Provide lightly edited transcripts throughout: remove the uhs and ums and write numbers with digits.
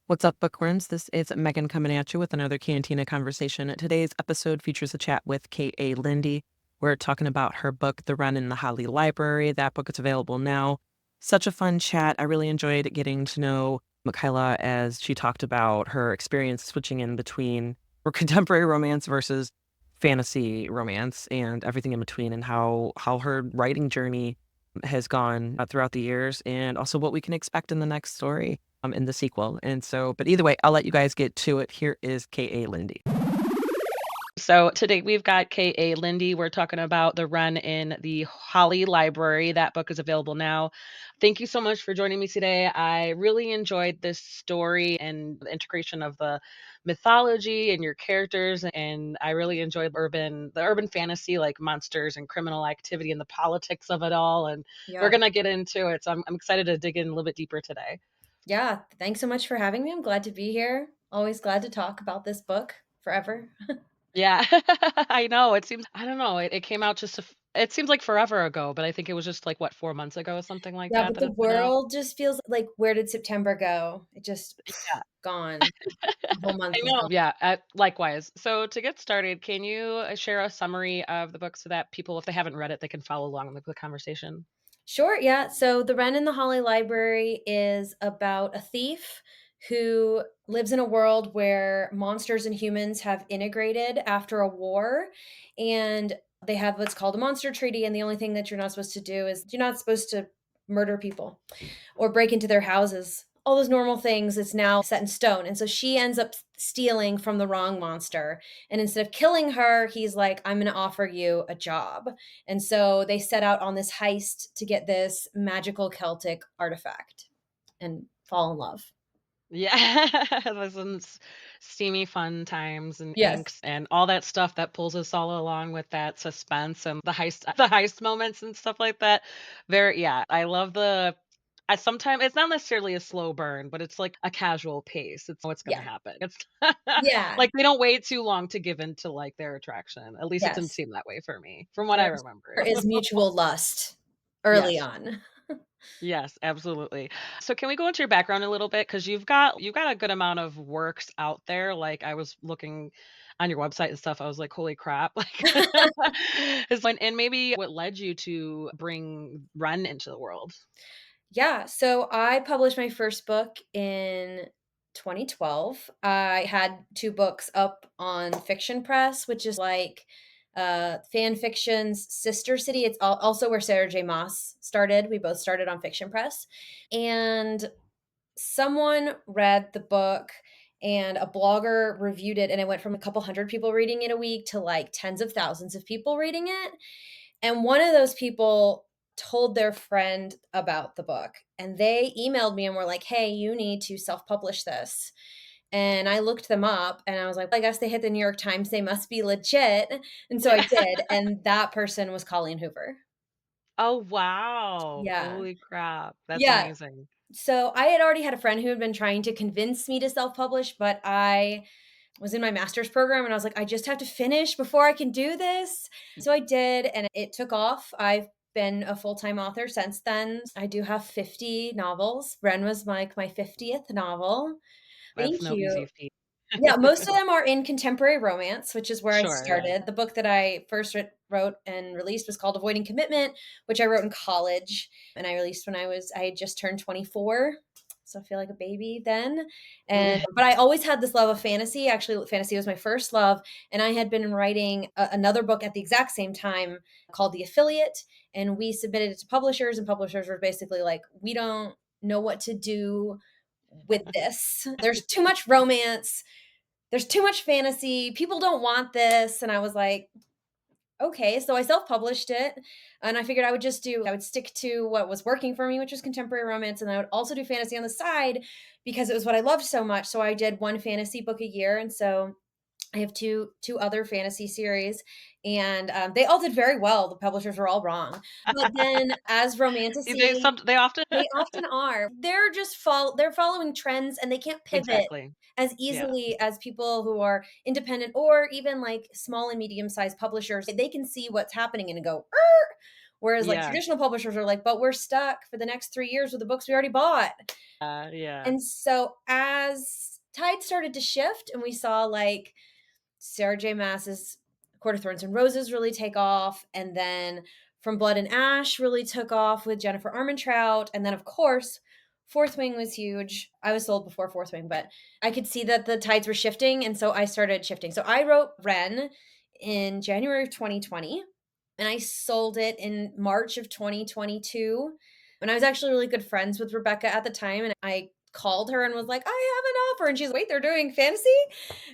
What's up, bookworms? This is Megan coming at you with another Cantina conversation. Today's episode features a chat with K.A. Linde. We're talking about her book, The Wren in the Holly Library. That book is available now. Such a fun chat. I really enjoyed getting to know Michaela as she talked about her experience switching in between her contemporary romance versus fantasy romance and everything in between, and how her writing journey has gone throughout the years, and also what we can expect in the next story in the sequel. And so, but either way, I'll let you guys get to it. Here is K.A. Linde. So today we've got K.A. Linde. We're talking about The Wren in the Holly Library. That book is available now. Thank you so much for joining me today. I really enjoyed this story and the integration of the mythology and your characters, and I really enjoyed the urban fantasy, like monsters and criminal activity and the politics of it all. And we're Yeah. gonna get into it. So I'm excited to dig in a little bit deeper today. Yeah. Thanks so much for having me. I'm glad to be here. Always glad to talk about this book forever. Yeah, I know. It seems I don't know, it came out it seems like forever ago, but I think it was just, like, what, 4 months ago, something like Yeah, that but that the it's been out? world just feels like, where did September go? It just Yeah, gone. A whole month I is know. gone. Yeah, likewise. So to get started, can you, share a summary of the book so that people, if they haven't read it, they can follow along with the conversation? Sure, yeah. So The Wren in the Holly Library is about a thief who lives in a world where monsters and humans have integrated after a war, and they have what's called a monster treaty, and the only thing that you're not supposed to do is you're not supposed to murder people or break into their houses. All those normal things is now set in stone. And so she ends up stealing from the wrong monster. And instead of killing her, he's like, I'm going to offer you a job. And so they set out on this heist to get this magical Celtic artifact and fall in love. Yeah, there's some steamy fun times and Yes. inks and all that stuff that pulls us all along with that suspense and the heist moments and stuff like that. Yeah, I love I sometimes it's not necessarily a slow burn, but it's like a casual pace. It's what's gonna Yeah. happen. It's Yeah. like they don't wait too long to give in to like their attraction. At least it didn't Yes. seem that way for me, from what I There's, remember. there is mutual lust early Yes. on. Yes, absolutely. So can we go into your background a little bit? Because you've got a good amount of works out there. Like I was looking on your website and stuff. I was like, holy crap. Like and maybe what led you to bring Ren into the world. Yeah, so I published my first book in 2012. I had 2 books up on Fiction Press, which is like, fan fiction's sister city. It's also where Sarah J. Maas started. We both started on Fiction Press, and someone read the book and a blogger reviewed it, and it went from a couple hundred people reading it a week to, like, tens of thousands of people reading it, and one of those people told their friend about the book, and they emailed me and were like, "Hey, you need to self-publish this." And I looked them up and I was like, "I guess they hit the New York Times, they must be legit." And so I Yeah. did, and that person was Colleen Hoover. Oh, wow. Yeah. Holy crap. That's Yeah. amazing. So I had already had a friend who had been trying to convince me to self-publish, but I was in my master's program and I was like, I just have to finish before I can do this. So I did, and it took off. I've been a full-time author since then. I do have 50 novels. Wren was like my 50th novel. That's Thank no easy you. feat. Yeah, most of them are in contemporary romance, which is where I Sure, yeah. started. The book that I first wrote and released was called Avoiding Commitment, which I wrote in college, and I released when I had just turned 24, so I feel like a baby then. And but I always had this love of fantasy. Actually, fantasy was my first love, and I had been writing another book at the exact same time called The Affiliate, and we submitted it to publishers, and publishers were basically like, "We don't know what to do with this. There's too much romance, there's too much fantasy. People don't want this." And I was like, okay. So I self published it. And I figured I would stick to what was working for me, which was contemporary romance. And I would also do fantasy on the side because it was what I loved so much. So I did one fantasy book a year. And so I have two other fantasy series, and they all did very well. The publishers were all wrong. But then as romantasy, They often they often are. They're following trends and they can't pivot Exactly. as Yeah. easily as people who are independent or even like small and medium-sized publishers. They can see what's happening and go, "Er," Whereas, like, Yeah. traditional publishers are like, "But we're stuck for the next 3 years with the books we already bought." Yeah. And so as tides started to shift and we saw, like, Sarah J. Maas's Court of Thorns and Roses really take off, and then From Blood and Ash really took off with Jennifer Armentrout, and then, of course, Fourth Wing was huge. I was sold before Fourth Wing, but I could see that the tides were shifting, and so I started shifting. So I wrote Wren in January of 2020, and I sold it in March of 2022, and I was actually really good friends with Rebecca at the time, and I called her and was like, "I have an offer," and she's, "Wait, they're doing fantasy?"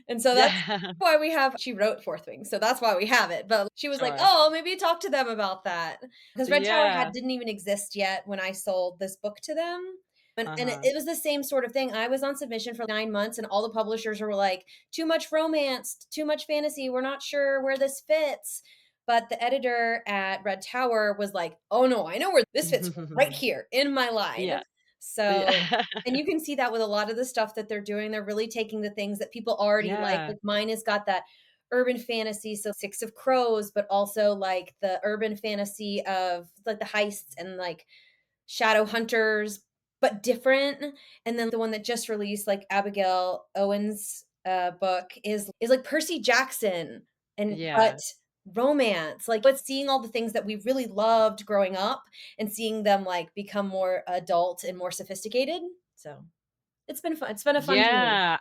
And so that's Yeah. why we have she wrote Fourth Wing, so that's why we have it, but she was like, Sure. "Oh, maybe talk to them about that," because Red Tower had Yeah. didn't even exist yet when I sold this book to them, and it Uh-huh. it was the same sort of thing. I was on submission for 9 months, and all the publishers were like, "Too much romance, too much fantasy, we're not sure where this fits," but the editor at Red Tower was like, "Oh, no, I know where this fits right here in my line." Yeah. So Yeah. and you can see that with a lot of the stuff that they're doing, they're really taking the things that people already Yeah. like mine has got that urban fantasy, so Six of Crows, but also, like, the urban fantasy of, like, the heists and, like, shadow hunters, but different, and then the one that just released, like, Abigail Owen's, book is like Percy Jackson and but Yeah. romance, like, but seeing all the things that we really loved growing up and seeing them, like, become more adult and more sophisticated, so it's been a fun journey. Yeah.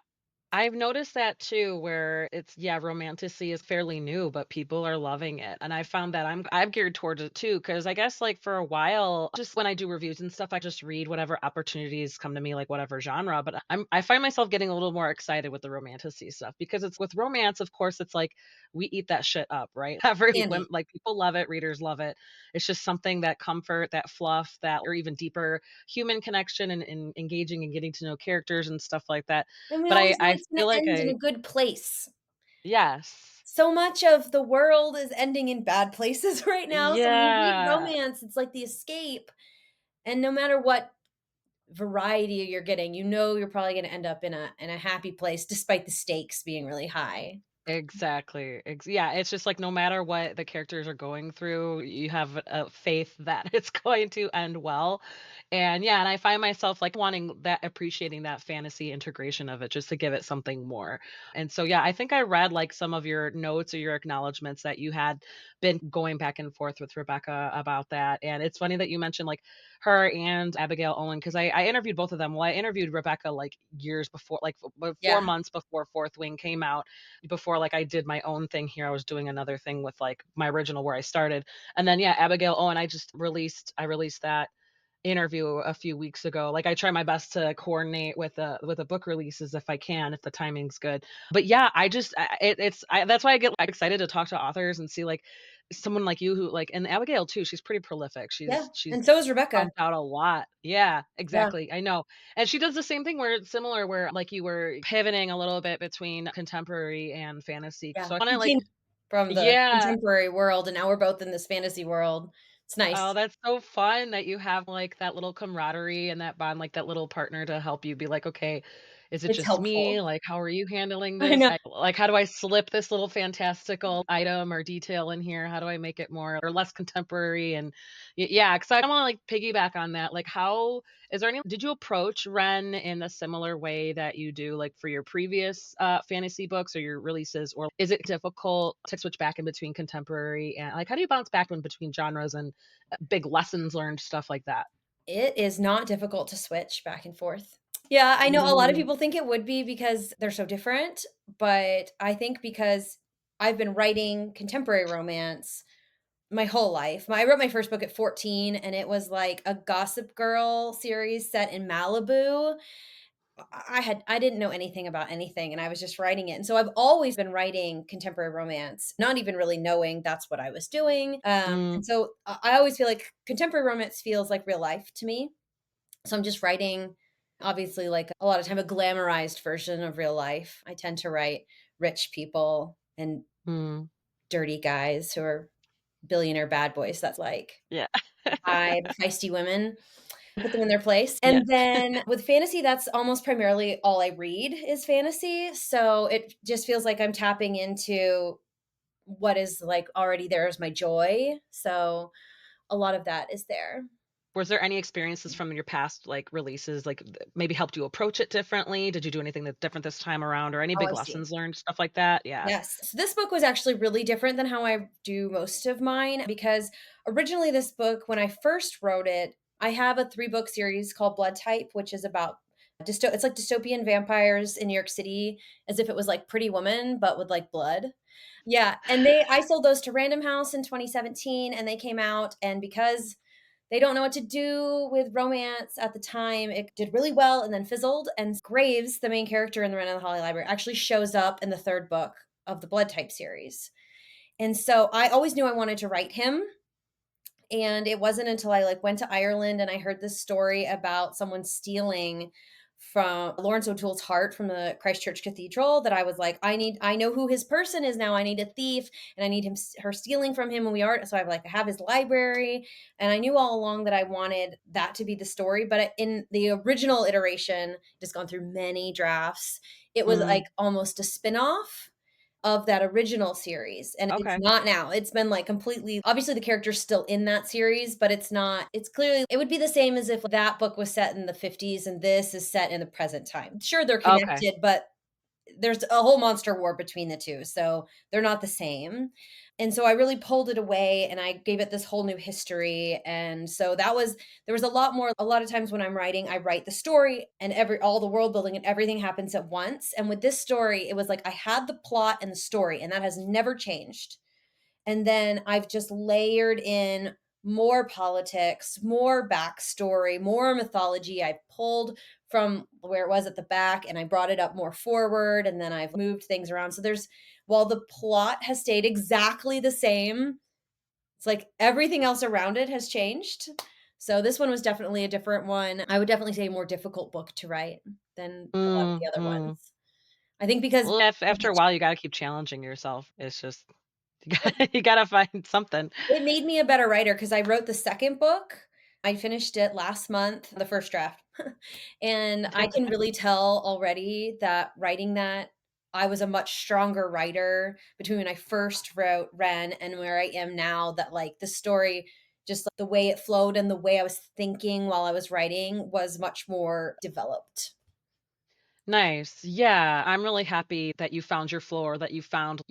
I've noticed that too, where it's yeah, romanticy is fairly new, but people are loving it. And I found that I'm geared towards it too, because I guess like for a while, just when I do reviews and stuff, I just read whatever opportunities come to me, like whatever genre. But I find myself getting a little more excited with the romanticy stuff because it's with romance, of course, it's like we eat that shit up, right? Candy. Like people love it, readers love it. It's just something that comfort, that fluff, that or even deeper human connection and engaging and getting to know characters and stuff like that. And we But always know I it's gonna feel like end in I a good place. yes. So much of the world is ending in bad places right now, so when you read Yeah, romance, it's like the escape, and no matter what variety you're getting, you know you're probably gonna end up in a happy place despite the stakes being really high. exactly. Yeah, it's just like no matter what the characters are going through, you have a faith that it's going to end well. And yeah, and I find myself like wanting that appreciating that fantasy integration of it just to give it something more. And so yeah, I think I read like some of your notes or your acknowledgments that you had been going back and forth with Rebecca about that. And it's funny that you mentioned like her and Abigail Owen because I interviewed both of them. Well, I interviewed Rebecca like years before, like 4 Yeah. months before Fourth Wing came out before like I did my own thing here. I was doing another thing with like my original where I started. And then yeah, Abigail Owen, I released that interview a few weeks ago. Like I try my best to coordinate with the book releases if I can, if the timing's good. But yeah, that's why I get like, excited to talk to authors and see like someone like you who like and Abigail too, she's pretty prolific. Yeah, She's and so is Rebecca. pumped out a lot. Yeah, Yeah, exactly. I know. And she does the same thing where it's similar where like you were pivoting a little bit between contemporary and fantasy. yeah. So I wanna He like came from the yeah. contemporary world, and now we're both in this fantasy world. It's Oh, nice. that's so fun that you have, like, that little camaraderie and that bond, like, that little partner to help you be like, "Okay, is it It's just helpful. me? Like, how are you handling I this? know. Like, how do I slip this little fantastical item or detail in here? How do I make it more or less contemporary?" And yeah, because I wanna, like, piggyback on that. Like, how is there any did you approach Ren in a similar way that you do, like, for your previous, fantasy books or your releases? Or is it difficult to switch back in between contemporary and like, how do you bounce back in between genres and big lessons learned, stuff like that. It is not difficult to switch back and forth. Yeah, I know a lot of Mm, people think it would be because they're so different, but I think because I've been writing contemporary romance my whole life. I wrote my first book at 14, and it was like a Gossip Girl series set in Malibu. I didn't know anything about anything, and I was just writing it, and so I've always been writing contemporary romance, not even really knowing that's what I was doing, mm, and so I always feel like contemporary romance feels like real life to me, so I'm just writing, obviously, like, a lot of time, a glamorized version of real life. I tend to write rich people and mm, dirty guys who are billionaire bad boys, that's like yeah. the feisty women, put them in their place. Yeah. And then with fantasy, that's almost primarily all I read is fantasy. So it just feels like I'm tapping into what is like already there as my joy. So a lot of that is there. Was there any experiences from your past, like, releases, like, maybe helped you approach it differently? Did you do anything that's different this time around or any Oh, big I see. lessons learned, stuff like that? Yeah. Yes. So this book was actually really different than how I do most of mine because originally this book, when I first wrote it, I have a 3-book series called Blood Type, which is about it's like dystopian vampires in New York City, as if it was like Pretty Woman, but with like blood. Yeah. And I sold those to Random House in 2017 and they came out. And because they don't know what to do with romance at the time, it did really well and then fizzled. And Graves, the main character in the Wren and the Holly Library, actually shows up in the 3rd book of the Blood Type series. And so I always knew I wanted to write him. And it wasn't until I like went to Ireland and I heard this story about someone stealing from Lawrence O'Toole's heart from the Christchurch Cathedral that I was like, I know who his person is now. I need a thief and I need her stealing from him when we are. So I have his library. And I knew all along that I wanted that to be the story. But in the original iteration, just gone through many drafts, it was like Mm, almost a spin-off of that original series, and it's okay. not now. It's been, like, completely obviously, the character's still in that series, but it's not it's clearly it would be the same as if that book was set in the '50s and this is set in the present time. Sure, they're Okay. connected, but there's a whole monster war between the 2, so they're not the same. And so I really pulled it away and I gave it this whole new history. And so that was there was a lot of times when I'm writing, I write the story and every all the world building and everything happens at once. And with this story, it was like I had the plot and the story, and that has never changed. And then I've just layered in more politics, more backstory, more mythology. I pulled from where it was at the back and I brought it up more forward. And then I've moved things around. So while the plot has stayed exactly the same, it's like everything else around it has changed. So this one was definitely a different one. I would definitely say a more difficult book to write than a lot of Mm, the other mm. ones. I think because Well, after a while, you gotta keep challenging yourself. It's just you gotta find something. it made me a better writer because I wrote the 2nd book. I finished it last month, the first draft. And I can really tell already that writing that, I was a much stronger writer between when I first wrote Ren and where I am now, that, like, the story, just like the way it flowed and the way I was thinking while I was writing was much more developed. Nice. Yeah, I'm really happy that you found your floor, that you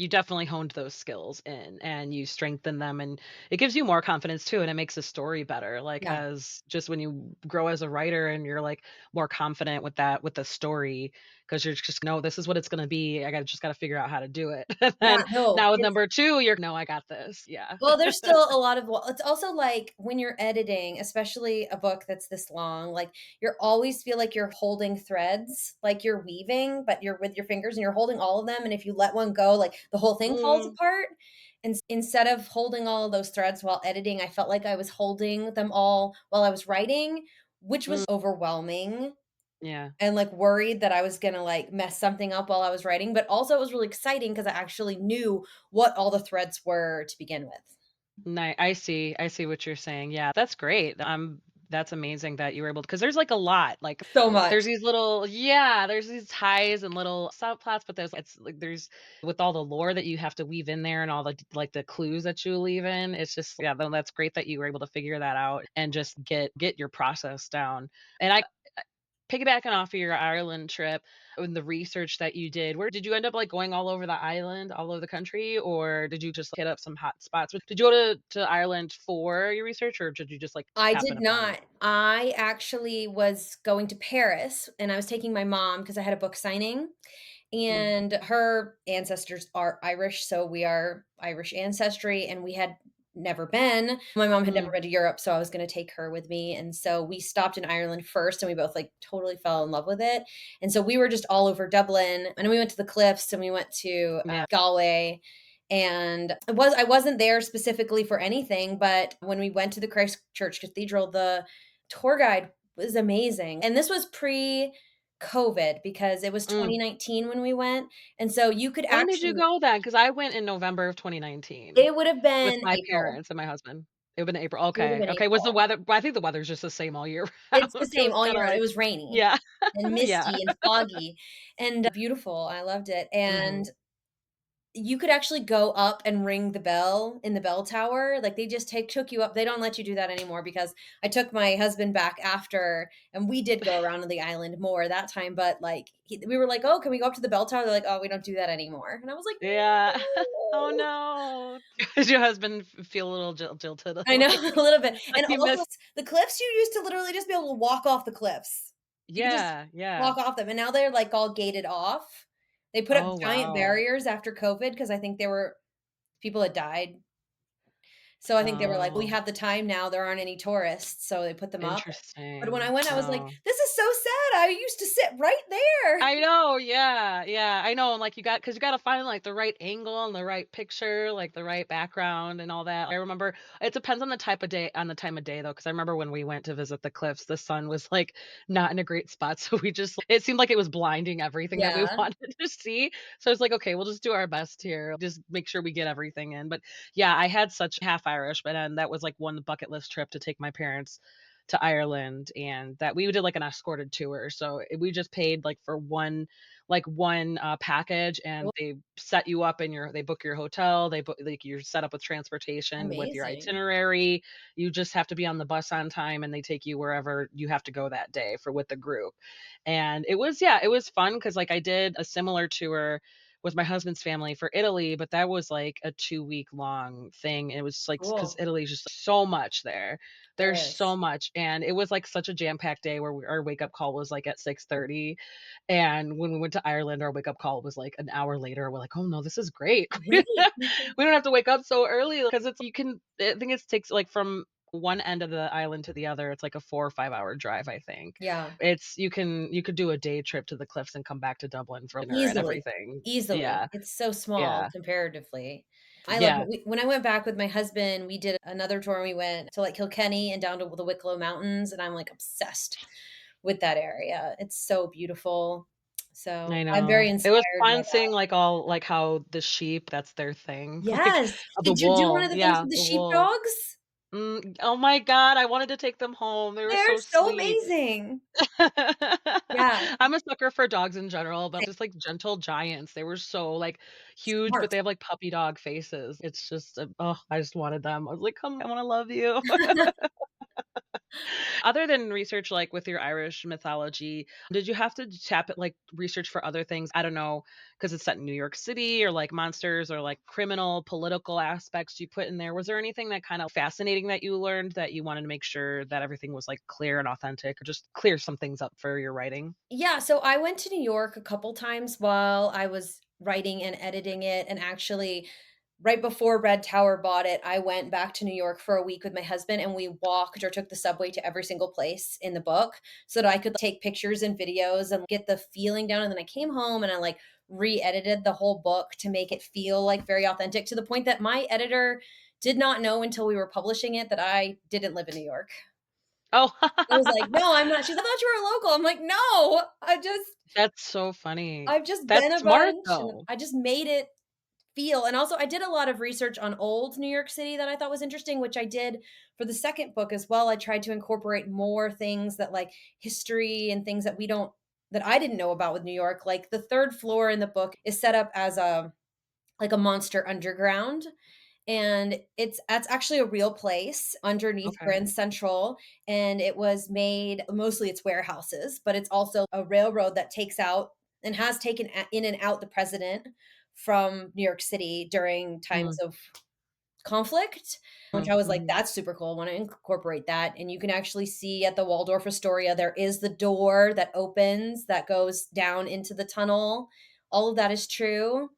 definitely honed those skills in and you strengthened them and it gives you more confidence too and it makes the story better. Like Yeah. as just when you grow as a writer and you're like more confident with the story because you're just no, this is what it's gonna be. I gotta just gotta figure out how to do it. And Yeah, then no, now with it's number two, you're no, I got this. Yeah. well, there's still a lot of it's also like when you're editing, especially a book that's this long, like you always feel like you're holding threads, like you're weaving, but you're with your fingers and you're holding all of them. And if you let one go, like the whole thing falls Mm, apart. And instead of holding all of those threads while editing, I felt like I was holding them all while I was writing, which mm, was overwhelming yeah. and like worried that I was gonna like mess something up while I was writing. But also it was really exciting because I actually knew what all the threads were to begin with. I see what you're saying. Yeah, that's great. That's amazing that you were able to because there's like a lot. Like So much. there's these little yeah, there's these ties and little subplots, but it's like there's with all the lore that you have to weave in there and all the like the clues that you leave in. It's just yeah, then that's great that you were able to figure that out and just get your process down. And I piggybacking off of your Ireland trip and the research that you did, where did you end up, like, going all over the island, all over the country, or did you just hit up some hot spots? Did you go to Ireland for your research, or did you just, like, I happen did upon it? not. I actually was going to Paris, and I was taking my mom because I had a book signing, Mm, and her ancestors are Irish, so we are Irish ancestry, and we had never been. My mom had never mm, been to Europe, so I was gonna take her with me, and so we stopped in Ireland first, and we both, like, totally fell in love with it, and so we were just all over Dublin, and then we went to the cliffs, and we went to, yeah. Galway, and I wasn't there specifically for anything, but when we went to the Christchurch Cathedral, the tour guide was amazing, and this was pre-COVID because it was Mm. 2019 when we went, and so you could When did you actually go then? Because I went in November of 2019 it would have with been my April. parents and my husband. It would've been April. It would have Okay, been okay. Was the April. weather I think the weather's just the same all year round. It's the It same was all kinda year round. It like was rainy yeah. and Yeah. misty and foggy and beautiful. I loved it, Mhm. and you could actually go up and ring the bell in the bell tower, like, they just take took you up. They don't let you do that anymore because I took my husband back after, and we did go around on the island more that time, but, like, we were like, "Oh, can we go up to the bell tower?" They're like, "Oh, we don't do that anymore." And I was like, Yeah. Oh, "No." no. Does your husband feel a little jilted a I know, like a little bit, like and he also, missed. the cliffs you used to literally just be able to walk off the cliffs. You could just Yeah, yeah. walk off them, and now they're, like, all gated off. They put up Oh, giant wow. barriers after COVID because I think people had died. So I think they were like, "We Oh, have the time now, there aren't any tourists," so they put them up. But when I interesting. went, I was like, Oh. "This is so sad, I used to sit right there." I know, yeah, yeah, I know, and, like, because you gotta find, like, the right angle and the right picture, like, the right background and all that. I remember it depends on the time of day, though, because I remember when we went to visit the cliffs, the sun was, like, not in a great spot, so we just it seemed like it was blinding everything that we Yeah, wanted to see, so it's like, "Okay, we'll just do our best here, just make sure we get everything in," but, yeah, I had such half Irish, but then that was, like, one bucket list trip to take my parents to Ireland, and that we did like an escorted tour. So we just paid like for one package, and cool, they set you up in they book your hotel, they book like you're set up with transportation with your amazing. itinerary. You just have to be on the bus on time and they take you wherever you have to go that day for with the group. And it was yeah, it was fun because like I did a similar tour with my husband's family for Italy, but that was like a 2-week long thing. It was like because Cool. Italy's just so much there. There There's so is. much, and it was, like, such a jam-packed day where our wake-up call was, like, at 6:30, and when we went to Ireland, our wake-up call was, like, an hour later. We're like, "Oh, no, this is great." Right. We don't have to wake up so early because it's you can I think it takes, like, from one end of the island to the other, it's, like, a 4 or 5-hour drive, I think. Yeah, It's you could do a day trip to the cliffs and come back to Dublin for dinner and easily, everything. easily. Yeah, It's so small yeah, comparatively. I love yeah. it. When I went back with my husband, we did another tour, and we went to, like, Kilkenny and down to the Wicklow Mountains, and I'm, like, obsessed with that area. It's so beautiful. So, I I'm very know. It was inspired by fun that. seeing, like, all like, how the sheep, that's their thing, like, Yes. the Did you do one wool. of the things Yeah, with the the wool. sheepdogs? Oh my god, I wanted to take them home, they were They're so so sweet. amazing. Yeah, I'm a sucker for dogs in general, but same. just, like, gentle giants, they were so, like, huge, but Smart. they have, like, puppy dog faces. It's just, I just wanted them. I was like, "Come, I wanna love you." Other than research, like, with your Irish mythology, did you have to tap it like, research for other things? I don't know, because it's set in New York City or, like, monsters or, like, criminal, political aspects you put in there. Was there anything that kind of fascinating that you learned that you wanted to make sure that everything was, like, clear and authentic or just clear some things up for your writing? Yeah, so I went to New York a couple times while I was writing and editing it, and actually, right before Red Tower bought it, I went back to New York for a week with my husband, and we walked or took the subway to every single place in the book so that I could take pictures and videos and get the feeling down, and then I came home and I, like, re-edited the whole book to make it feel, like, very authentic to the point that my editor did not know until we were publishing it that I didn't live in New York. Oh, I was like, "No, I'm not." She's like, "I thought you were a local." I'm like, "No, that's so funny. I've just That's been a smart, bunch, and though. I just made it feel." And also I did a lot of research on old New York City that I thought was interesting, which I did for the second book as well. I tried to incorporate more things that, like, history and things that we don't that I didn't know about with New York. Like, the 3rd floor in the book is set up as a monster underground, and that's actually a real place underneath Okay. Grand Central, and it was made mostly it's warehouses, but it's also a railroad that takes out and has taken in and out the president from New York City during times Mm, of conflict, which mm, I was like, mhm. "That's super cool, I wanna incorporate that," and you can actually see at the Waldorf Astoria, there is the door that opens that goes down into the tunnel. All of that is true,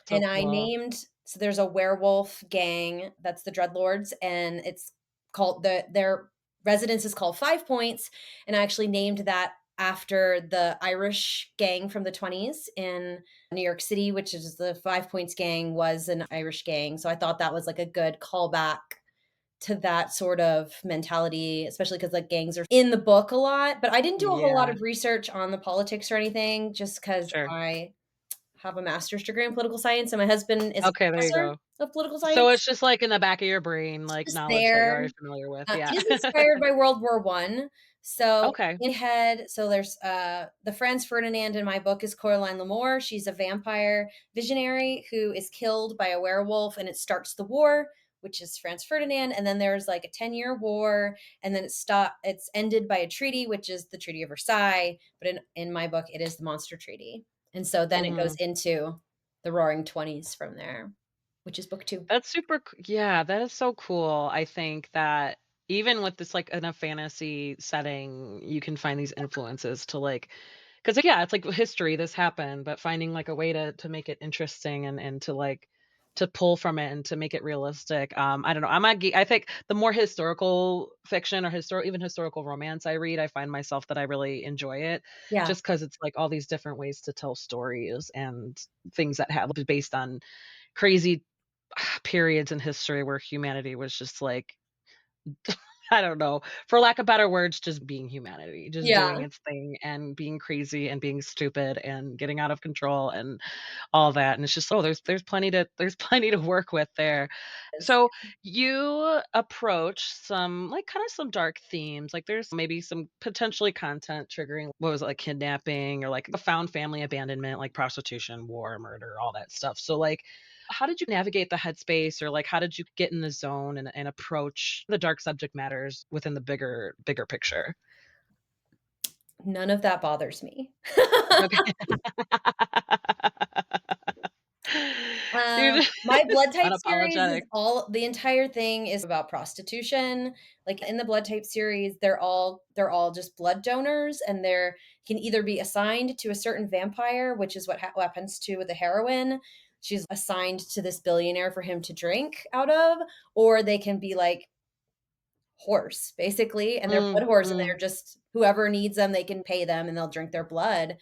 So and I cool. named so there's a werewolf gang, that's the Dreadlords, and it's called their residence is called Five Points, and I actually named that after the Irish gang from the '20s in New York City, which is the Five Points gang was an Irish gang. So I thought that was like a good callback to that sort of mentality, especially because like gangs are in the book a lot. But I didn't do a whole lot Yeah, of research on the politics or anything, just because sure. have a master's degree in political science, and my husband is a Okay, there you professor go. of political So science. it's just, like, in the back of your brain, It's like, just knowledge that you're there. already familiar with, yeah. It is inspired by World War One. So Okay. there's the Franz Ferdinand in my book is Coraline Lamore. She's a vampire visionary who is killed by a werewolf, and it starts the war, which is Franz Ferdinand. And then there's like a 10-year war, and then it's ended by a treaty, which is the Treaty of Versailles. But in my book, it is the Monster Treaty. And so then it goes Mhm. into the Roaring Twenties from there, which is book two. That's yeah, that is so cool. I think that even with this, like, in a fantasy setting, you can find these influences to, like, because yeah, it's like history, this happened, but finding, like, a way to make it interesting and to, like, to pull from it and to make it realistic. I don't know, I think the more historical fiction or even historical romance I read, I find myself that I really enjoy it, Yeah. just because it's, like, all these different ways to tell stories and things that have based on crazy periods in history where humanity was just like, I don't know, for lack of better words, just being humanity, just doing Yeah. its thing and being crazy and being stupid and getting out of control and all that. And it's just, oh, there's plenty to plenty to work with there. So you approach some like kind of some dark themes. Like there's maybe some potentially content triggering what was it, like kidnapping or like a found family abandonment, like prostitution, war, murder, all that stuff. So like how did you navigate the headspace or like how did you get in the zone and approach the dark subject matters within the bigger picture? None of that bothers me. Okay. You're just My blood type series is unapologetic. all the entire thing is about prostitution. Like in the blood type series, they're all just blood donors, and they're can either be assigned to a certain vampire, which is what happens to the heroine. She's assigned to this billionaire for him to drink out of, or they can be like horse basically, and they're Mm, blood whores, and mm. they're just whoever needs them, they can pay them, and they'll drink their blood.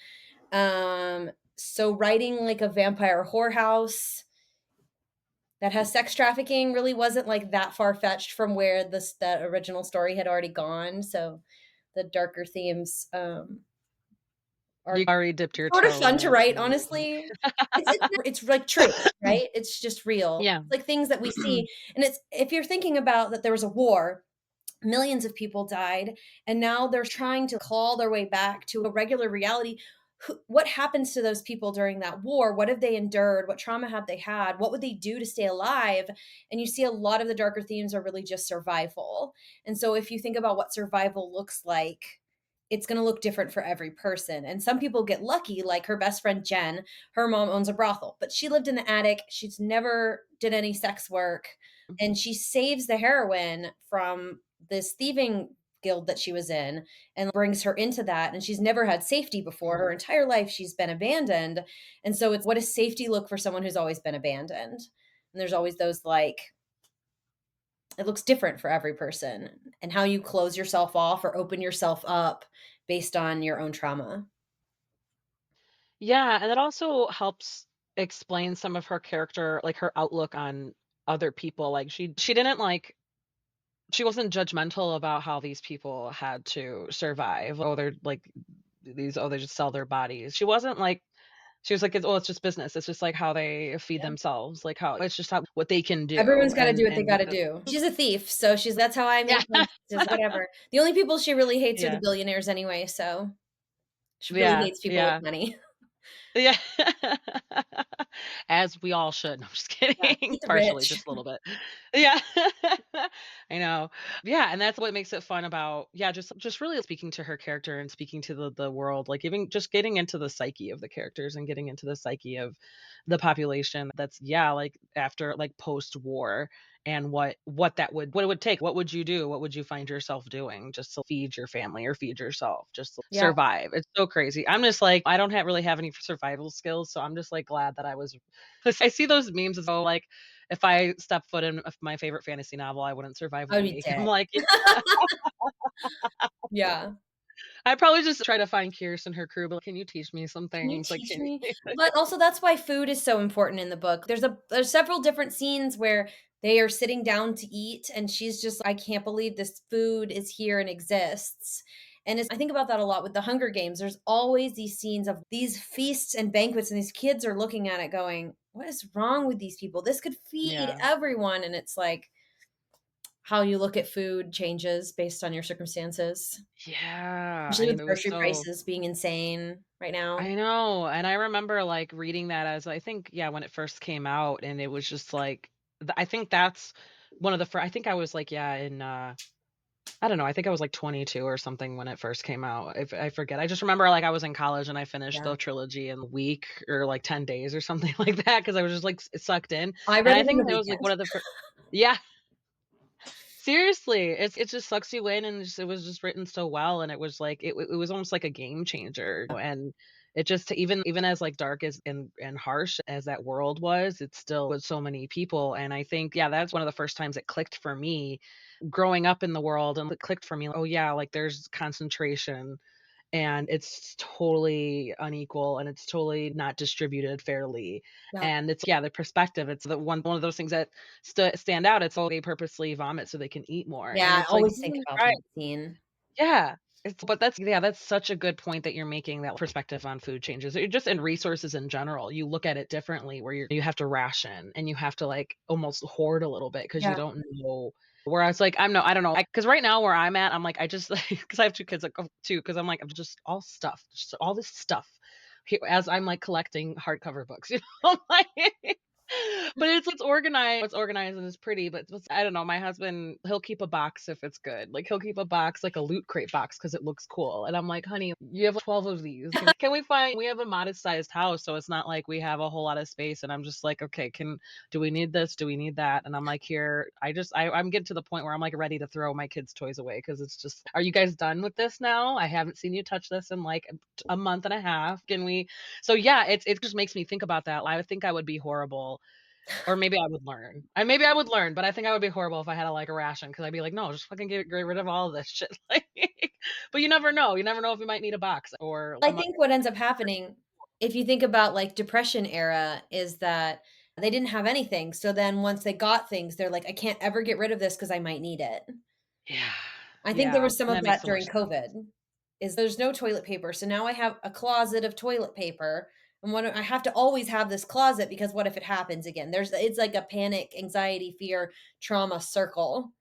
So writing like a vampire whorehouse that has sex trafficking really wasn't like that far fetched from where that original story had already gone. So the darker themes are You already dipped your sort of toe fun in to it. write, Mm. honestly. It's like true, right? It's just real. Yeah. It's like things that we see, and it's if you're thinking about that there was a war, millions of people died, and now they're trying to claw their way back to a regular reality. What happens to those people during that war? What have they endured? What trauma have they had? What would they do to stay alive? And you see a lot of the darker themes are really just survival. And so if you think about what survival looks like, it's going to look different for every person. And some people get lucky, like her best friend Jen. Her mom owns a brothel, but she lived in the attic. She's never did any sex work, and she saves the heroine from this thieving guild that she was in and brings her into that, and she's never had safety before. Her entire life she's been abandoned. And so it's what does safety look for someone who's always been abandoned? And there's always those like it looks different for every person, and how you close yourself off or open yourself up based on your own trauma. Yeah, and it also helps explain some of her character, like her outlook on other people. Like she didn't like she wasn't judgmental about how these people had to survive. Oh, they're like they just sell their bodies. She wasn't like she was like, "Oh, it's just business. It's just like how they feed Yeah. themselves. Like how it's just how what they can do." Everyone's gotta do what they And with gotta the do. She's a thief, so that's how I yeah. make my just whatever. The only people she really hates are the Yeah. billionaires anyway, so she really Yeah. hates people with Yeah. money. Yeah. As we all should. No, I'm just Yeah, kidding. eat the Partially, rich. just a little bit. Yeah. I know. Yeah, and that's what makes it fun about yeah, just really speaking to her character and speaking to the world, like even just getting into the psyche of the characters and getting into the psyche of the population that's yeah, like after like post-war and what it would take. What would you do? What would you find yourself doing just to feed your family or feed yourself, just to Yeah, survive? It's so crazy. I'm just like, I don't really have any survival skills, so I'm just like glad that I was 'cause I see those memes as though like if I step foot in my favorite fantasy novel, I wouldn't survive I a would be week. I'm dead. like, yeah, Yeah. I'd probably just try to find Kirsten and her crew, but like, can you teach me some Can you things? Like, teach can me? you? But also that's why food is so important in the book. There's several different scenes where they are sitting down to eat, and she's just, "I can't believe this food is here and exists." And I think about that a lot with the Hunger Games. There's always these scenes of these feasts and banquets, and these kids are looking at it going, what is wrong with these people? This could feed Yeah. everyone. And it's like how you look at food changes based on your circumstances, Yeah, especially with it was grocery so prices being insane right now. I know, and I remember, like, reading that as I think, yeah, when it first came out, and it was just like I think that's one of the I think I was, like, yeah, in, I don't know, I think I was, like, 22 or something when it first came out. I forget. I just remember, like, I was in college and I finished Yeah. the trilogy in a week or, like, 10 days or something like that because I was just, like, sucked in, I and read I it in a think that was, like, weekend. one of the Yeah. Seriously, it just sucks you in, and it was just written so well, and it was like it was almost like a game changer, and it just even as, like, dark as and harsh as that world was, it still was so many people, and I think, yeah, that's one of the first times it clicked for me growing up in the world, and it clicked for me, oh, yeah, like, there's concentration, and it's totally unequal, and it's totally not distributed fairly, Yeah. and it's yeah, the perspective, it's the one of those things that stand out, it's all they purposely vomit so they can eat more, and Yeah, I it's like, always think Jesus about Christ. that scene. Yeah, it's but that's yeah, that's such a good point that you're making, that perspective on food changes, or just in resources in general, you look at it differently where you have to ration, and you have to, like, almost hoard a little bit because you Yeah, don't know whereas, like, I'm no I don't know, because right now where I'm at, I'm like, I just like because I have 2 kids, like, oh, 2, because I'm like, I'm just all stuff, just all this stuff here as I'm, like, collecting hardcover books, I'm like but it's organized and it's pretty, but it's I don't know, my husband, he'll keep a box if it's good. Like, he'll keep a box, like a Loot Crate box, because it looks cool, and I'm like, "Honey, you have 12 of these. Can we find" we have a modest-sized house, so it's not like we have a whole lot of space, and I'm just like, "Okay, do we need this? Do we need that?" And I'm like, "Here." I'm getting to the point where I'm, like, ready to throw my kids' toys away because it's just, "Are you guys done with this now? I haven't seen you touch this in, like, a month and a half. Can we" So, yeah, it just makes me think about that. I would think I would be horrible, or maybe I would learn. Maybe I would learn, but I think I would be horrible if I had, like, a ration, because 'cause I'd be like, "No, just fucking get rid of all of this shit." Like, but you never know. You never know if you might need a box or a I month. think what ends up happening, if you think about, like, depression era, is that they didn't have anything, so then once they got things, they're like, "I can't ever get rid of this because I might need it." Yeah. I think there Yeah, was some and of that makes that so much during sense. COVID, is there's no toilet paper, so now I have a closet of toilet paper, and what I have to always have this closet because what if it happens again? It's like a panic, anxiety, fear, trauma circle.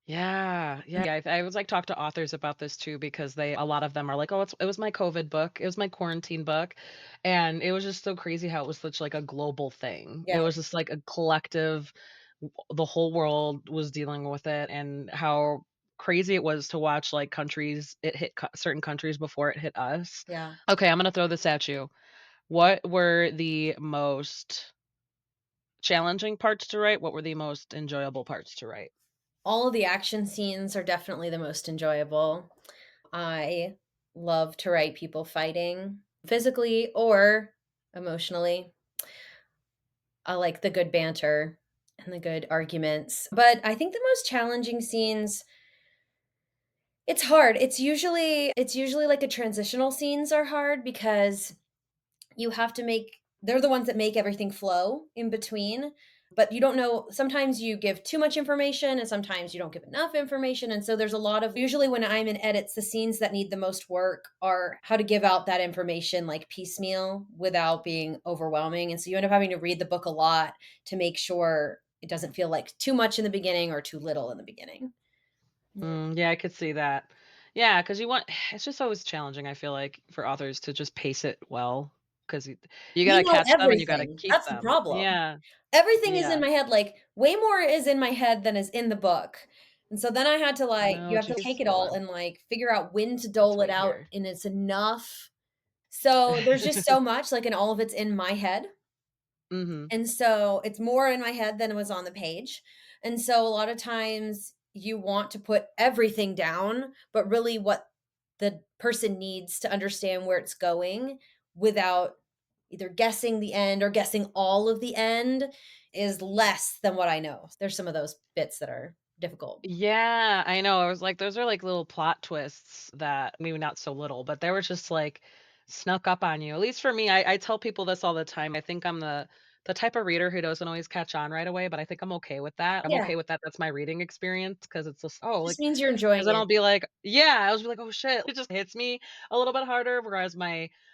Yeah, yeah, I was, like, talk to authors about this too because they a lot of them are like, "Oh, it was my COVID book. It was my quarantine book." And it was just so crazy how it was such, like, a global thing. Yeah, It was just, like, a collective the whole world was dealing with it, and how crazy it was to watch, like, countries it hit certain countries before it hit us. yeah. Okay, I'm gonna throw this at you. What were the most challenging parts to write? What were the most enjoyable parts to write? All of the action scenes are definitely the most enjoyable. I love to write people fighting physically or emotionally. I like the good banter and the good arguments. But I think the most challenging scenes, it's hard. It's usually like a transitional scenes are hard because you have to make they're the ones that make everything flow in between, but you don't know sometimes you give too much information and sometimes you don't give enough information, and so there's a lot of usually when I'm in edits, the scenes that need the most work are how to give out that information, like, piecemeal without being overwhelming, and so you end up having to read the book a lot to make sure it doesn't feel like too much in the beginning or too little in the beginning. Yeah. Yeah, I could see that. Yeah, because you want it's just always challenging, I feel like, for authors to just pace it well, 'cause you We gotta know catch them and you gotta everything, keep that's the them. problem. Yeah, Everything is in yeah. my head, like, way more is in my head than is in the book, and so then I had to, like you No, have to geez, take it hold all on. and, like, figure out when to Let's dole it wait out, here. and it's enough. So, there's just so much, like, and all of it's in my head, Mhm. and so it's more in my head than it was on the page, and so a lot of times you want to put everything down, but really what the person needs to understand where it's going without either guessing the end or guessing all of the end is less than what I know. There's some of those bits that are difficult. Yeah, I know, I was like, those are, like, little plot twists that maybe not so little, but they were just, like, snuck up on you. At least for me, I tell people this all the time, I think I'm the the type of reader who doesn't always catch on right away, but I think I'm okay with that. I'm Yeah, okay with that. That's my reading experience because it's just, oh, like, just means you're enjoying 'cause then it. I'll be like, yeah, I was like, "Oh, shit." It just hits me a little bit harder, whereas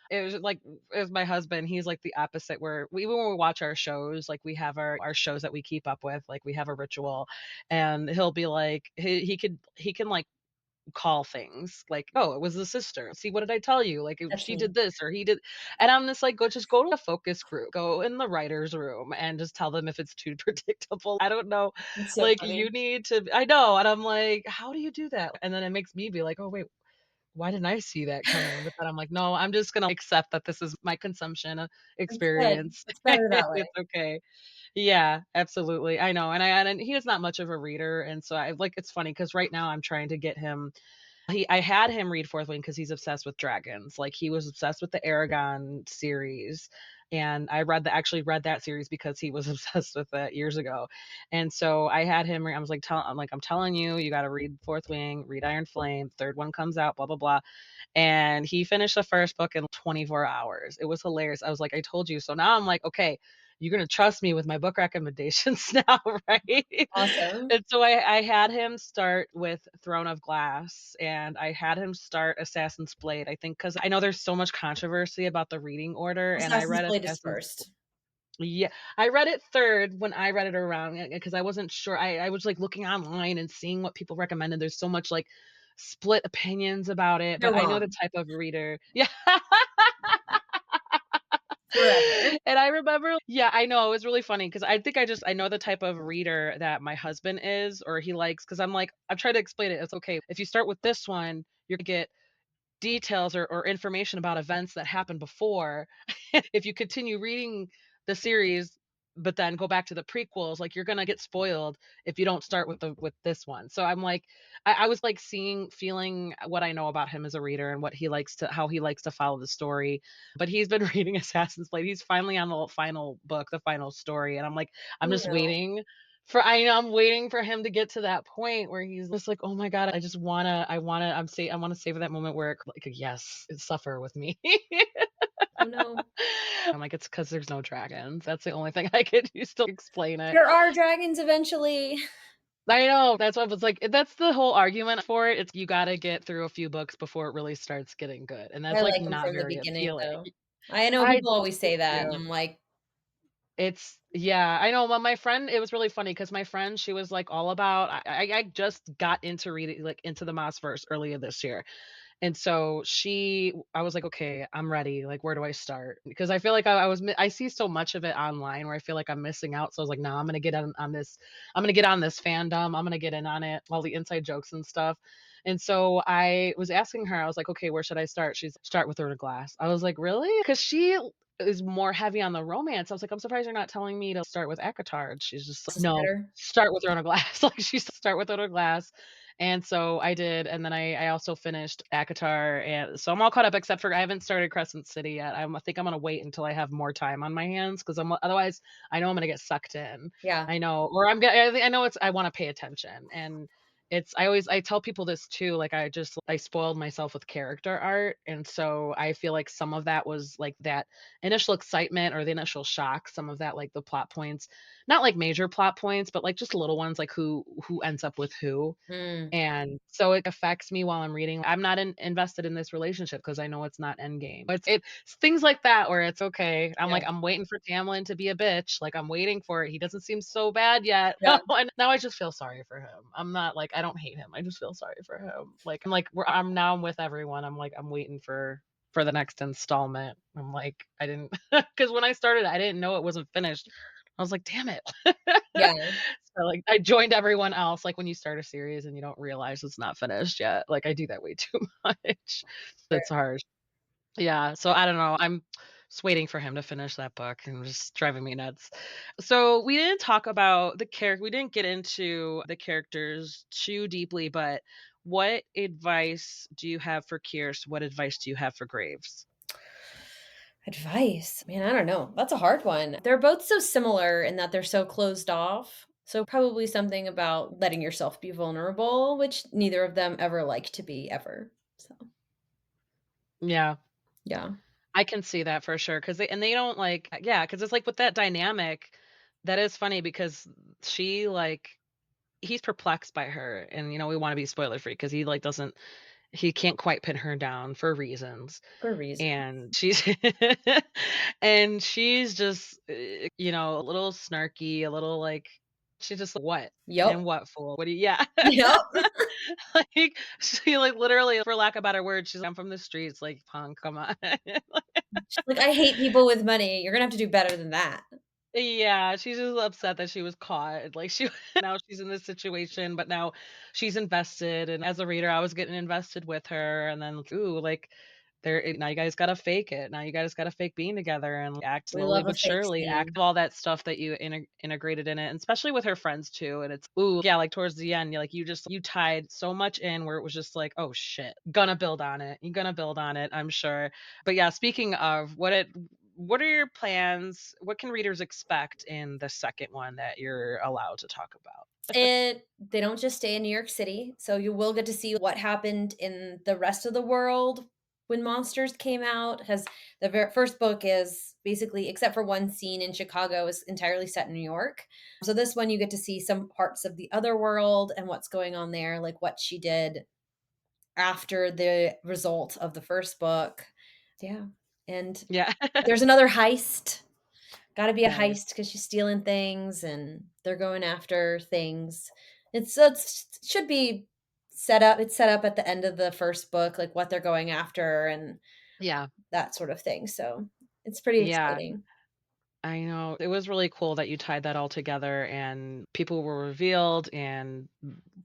it was like as my husband, he's like the opposite where when we watch our shows, like, we have our shows that we keep up with, like, we have a ritual, and he'll be like he can, like, call things like, "Oh, it was the sister. See, what did I tell you? Like, That's she me. did this or he did." And I'm just like, go to a focus group, go in the writer's room and just tell them if it's too predictable. I don't know, It's so like, funny. you need to I know, and I'm like, "How do you do that?" And then it makes me be like, "Oh, wait, why didn't I see that coming?" But then I'm like, "No, I'm just gonna accept that this is my consumption, It's good. experience." It's better that way. It's okay. Yeah, absolutely. I know, and he is not much of a reader, and so I like it's funny because right now I'm trying to get him I had him read Fourth Wing because he's obsessed with dragons, like, he was obsessed with the Aragon series, and I actually read that series because he was obsessed with it years ago, and so I had him I was like, I'm telling you, you gotta read Fourth Wing, read Iron Flame, 3rd one comes out, blah, blah, blah." And he finished the first book in 24 hours. It was hilarious. I was like, "I told you." So now I'm like, "Okay, you're gonna trust me with my book recommendations now, right?" Awesome. And so I had him start with Throne of Glass, and I had him start Assassin's Blade, I think, because I know there's so much controversy about the reading order, and I Assassin's read Blade is Assassin's first. yeah, I read it 3rd when I read it around, because I wasn't sure. I was, like, looking online and seeing what people recommended. There's so much, like, split opinions about it, They're but I know the wrong type of reader yeah. forever. And I remember yeah, I know, it was really funny because I think I know the type of reader that my husband is or he likes. Because 'cause I'm like I've tried to explain it, it's okay. If you start with this one, you're gonna get details or information about events that happened before. If you continue reading the series, but then go back to the prequels, like, you're gonna get spoiled if you don't start with this one. So I'm like I was, like, feeling what I know about him as a reader and what he likes to how he likes to follow the story. But he's been reading Assassin's Blade. He's finally on the final book, the final story, and I'm like, I'm You just know, waiting for I know I'm waiting for him to get to that point where he's just like, "Oh my god, I wanna savor that moment where like, yes, suffer with me." oh no. I'm like, "It's because there's no dragons." That's the only thing I could use to explain it. There are dragons eventually. I know, that's what I was like that's the whole argument for it. It's you gotta get through a few books before it really starts getting good, and I that's, like, like them not from the very beginning, appealing. though. I know I people always do say that, and too. I'm like, It's yeah, I know, well, my friend it was really funny because my friend, she was, like, all about I just got into reading, like, into the Mossverse earlier this year. And so I was like, "Okay, I'm ready. Like, where do I start?" Because I feel like I see so much of it online where I feel like I'm missing out. So I was like, "No, I'm gonna get on this. I'm gonna get on this fandom. I'm gonna get in on it, all the inside jokes and stuff." And so I was asking her, I was like, "Okay, where should I start?" She's "Start with Her to Glass." I was like, "Really?" Because she is more heavy on the romance. I was like, "I'm surprised you're not telling me to start with ACOTAR." And she's just like, "This is "No, better." start with Her to Glass." Like she said, "Start with Her to Glass." And so I did, and then I also finished ACOTAR, and so I'm all caught up except for I haven't started Crescent City yet. I think I'm gonna wait until I have more time on my hands because I'm otherwise I know I'm gonna get sucked in. Yeah, I know, or I know it's I wanna pay attention, and I tell people this too, like, I spoiled myself with character art, and so I feel like some of that was, like, that initial excitement or the initial shock, some of that, like, the plot points, not, like, major plot points, but, like, just little ones, like who ends up with who. mm, And so it affects me while I'm reading. I'm not invested in this relationship because I know it's not endgame. It's things like that where it's okay. I'm yeah, like, I'm waiting for Tamlin to be a bitch. Like I'm waiting for it. He doesn't seem so bad yet. yeah, And now I just feel sorry for him. I'm not like I don't hate him. I just feel sorry for him. Like I'm now I'm with everyone. I'm like I'm waiting for the next installment. I'm like I didn't because when I started I didn't know it wasn't finished. I was like, damn it. yeah, So, like, I joined everyone else, like, when you start a series and you don't realize it's not finished yet, like, I do that way too much. sure. It's hard. Yeah, so I don't know, I'm just waiting for him to finish that book and just driving me nuts. So, we didn't talk about we didn't get into the characters too deeply, but what advice do you have for Kierce? What advice do you have for Graves? Advice? Man, I don't know. That's a hard one. They're both so similar in that they're so closed off. So probably something about letting yourself be vulnerable, which neither of them ever like to be ever. So, Yeah. yeah. I can see that for sure, 'cause they don't like yeah, 'cause it's like with that dynamic, that is funny because she, like he's perplexed by her, and, we wanna be spoiler free because he, like, doesn't he can't quite pin her down for reasons, For a reason. and she's and she's just, a little snarky, a little, like she's just like, "What? Yep. And what, fool? What do you" yeah. Yep. Like, she, like, literally, for lack of better words, she's like, "I'm from the streets, like, punk, come on." She's like, "I hate people with money. You're gonna have to do better than that." Yeah, she's just upset that she was caught, like, she now she's in this situation, but now she's invested, and as a reader, I was getting invested with her, and then, ooh, like, now you guys gotta fake it, now you guys gotta fake being together and act We slowly love a but fake surely, act scene. all that stuff that you integrated in it, and especially with her friends too, and it's ooh, yeah, like, towards the end, you tied so much in where it was just like, "Oh, shit, gonna build on it, you're gonna build on it, I'm sure." But yeah, speaking of what are your plans? What can readers expect in the second one that you're allowed to talk about? They don't just stay in New York City, so you will get to see what happened in the rest of the world when Monsters came out. Has the first book is basically, except for one scene in Chicago, is entirely set in New York. So this one, you get to see some parts of the other world and what's going on there, like what she did after the result of the first book. Yeah, and Yeah. there's another heist. Gotta be a Nice. heist because she's stealing things and they're going after things. It's should be set up it's set up at the end of the first book, like, what they're going after and Yeah. that sort of thing, so it's pretty Yeah. exciting. I know. It was really cool that you tied that all together and people were revealed and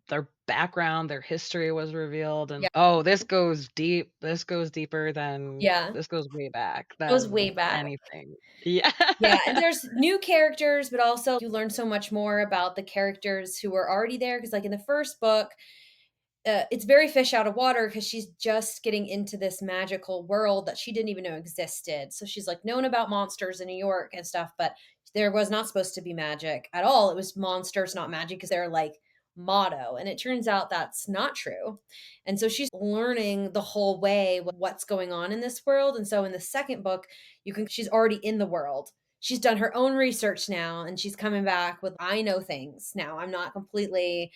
their background, their history was revealed and Yeah, oh, this goes deep. This goes deeper than yeah, this goes way back goes way than back. anything. Yeah. Yeah, and there's new characters, but also you learn so much more about the characters who were already there. Because, like, in the first book, it's very fish out of water because she's just getting into this magical world that she didn't even know existed. So she's like known about monsters in New York and stuff, but there was not supposed to be magic at all. It was monsters, not magic, because they're like motto. And it turns out that's not true. And so she's learning the whole way what's going on in this world. And so in the second book, she's already in the world. She's done her own research now and she's coming back with, I know things now. I'm not completely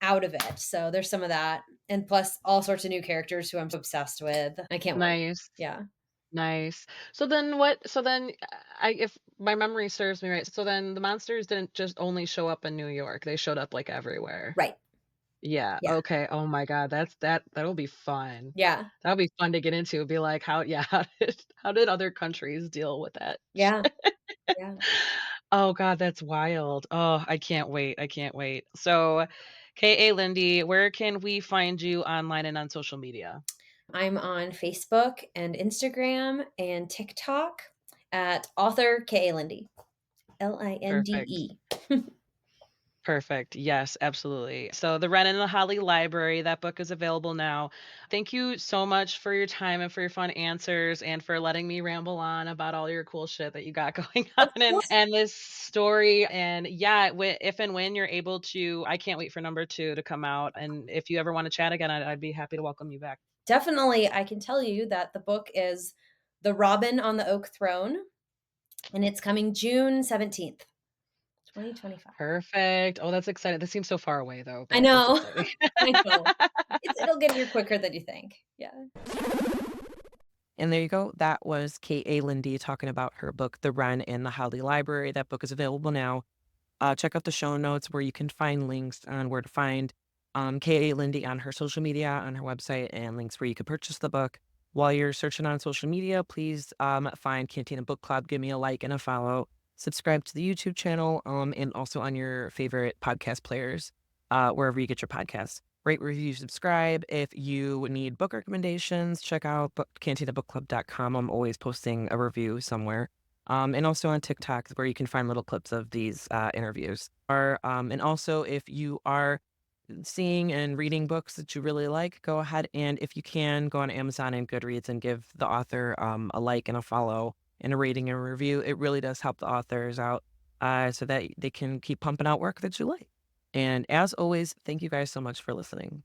out of it. So there's some of that. And plus all sorts of new characters who I'm so obsessed with. I can't wait. Nice. Yeah. Nice. So then I if my memory serves me right, so then the monsters didn't just only show up in New York. They showed up like everywhere. Right. Yeah, Yeah. okay, oh my god, that'll be fun. Yeah. That'll be fun to get into, be like, how yeah, how did other countries deal with that? Yeah. Yeah. Oh god, that's wild. Oh, I can't wait, I can't wait. So, KA Lindy, where can we find you online and on social media? I'm on Facebook and Instagram and TikTok at author K.A. Lindy. Perfect. Linde. Perfect. Yes, absolutely. So, The Wren and the Holly Library, that book is available now. Thank you so much for your time and for your fun answers and for letting me ramble on about all your cool shit that you got going on Of course. and this story. And yeah, if and when you're able to, I can't wait for number two to come out. And if you ever want to chat again, I'd be happy to welcome you back. Definitely, I can tell you that the book is The Robin on the Oak Throne, and it's coming June 17th, 2025. Perfect. Oh, that's exciting. This seems so far away though, I but that's know. exciting. I know. It'll get here quicker than you think. Yeah. And there you go. That was K.A. Lindy talking about her book, The Wren in the Holly Library. That book is available now. Check out the show notes where you can find links on where to find K.A. Lindy on her social media, on her website, and links where you could purchase the book. While you're searching on social media, please find Cantina Book Club, give me a like and a follow, subscribe to the YouTube channel, and also on your favorite podcast players, wherever you get your podcasts. Rate, review, subscribe. If you need book recommendations, check out cantinabookclub.com. I'm always posting a review somewhere. And also on TikTok, where you can find little clips of these interviews. And also, if you are seeing and reading books that you really like, go ahead and, if you can, go on Amazon and Goodreads and give the author a like and a follow and a rating and a review. It really does help the authors out so that they can keep pumping out work that you like. And as always, thank you guys so much for listening.